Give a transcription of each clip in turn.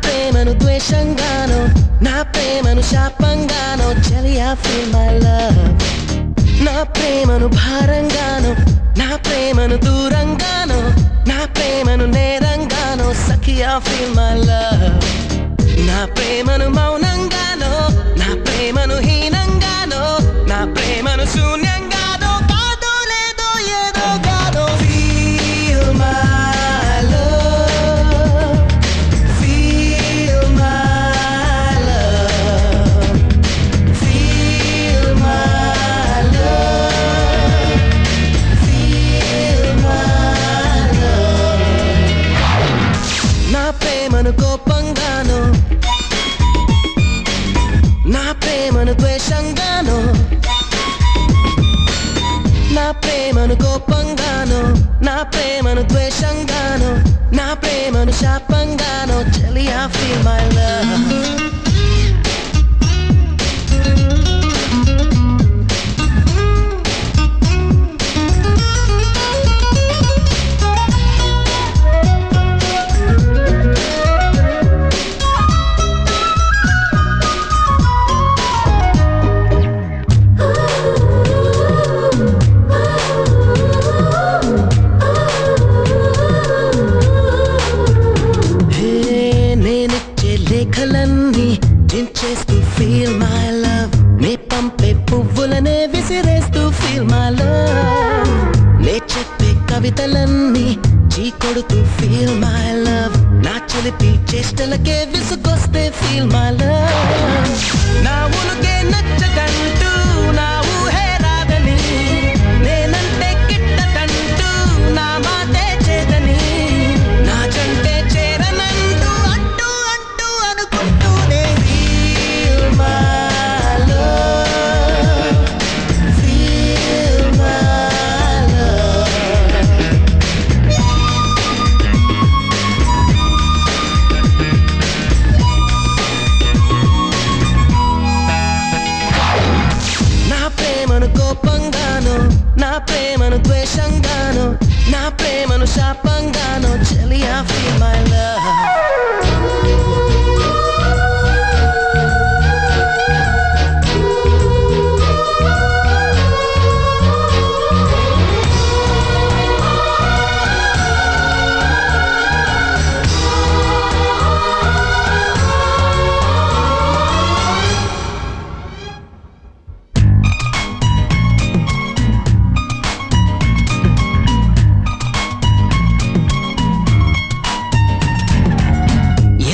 ప్రేమను ద్వేషంగానో నా ప్రేమను శాపంగానో చెలియా feel my love నా ప్రేమను భారంగానో నా ప్రేమను దూరంగానో నా ప్రేమను నేరంగానో సఖియా feel my love నా ప్రేమను మౌనంగానో నా ప్రేమను హీనంగానో నా ప్రేమను శూన్యంగానో కాదో లేదో ఏదో కాదో feel my love feel my love feel my love feel my love నా ప్రేమను కోపంగానో నా ప్రేమను ద్వేషంగానో నా ప్రేమను కోపంగానో నా ప్రేమను ద్వేషంగానో నా ప్రేమను శాపంగానో చెలియా feel my love లేఖలన్నీ చించేస్తూ feel my love నే పంపే పువ్వులనే విసిరేస్తూ feel my love నే చెప్పే కవితలన్నీ చీకొడుతూ feel my love నా చిలిపి చేష్టలకే విసుగొస్తే feel my love నా ఉనుకే నచ్చదంటూ నా ఊహే రాదని నేనంటే గిట్టదంటూ నా మాటే చేదని నా జంటే చేరనంటూ అంటూ అంటూ అనుకుంటూనే feel my love feel my love నా ప్రేమను కోపంగానో నా ప్రేమను ద్వేషంగానో నా ప్రేమను శాపంగానో చెలియా feel my love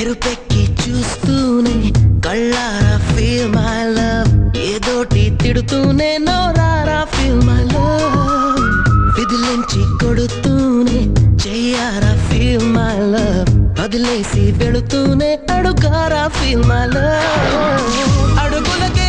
ఎరుపెక్కి చూస్తూనే కళ్ళారా feel my love ఏదోటి తిడుతూనే నోరారా feel my love విదిలించి కొడుతూనే చెయ్యారా feel my love వదిలేసి వెళుతూనే అడుగారా feel my love అడుగులకి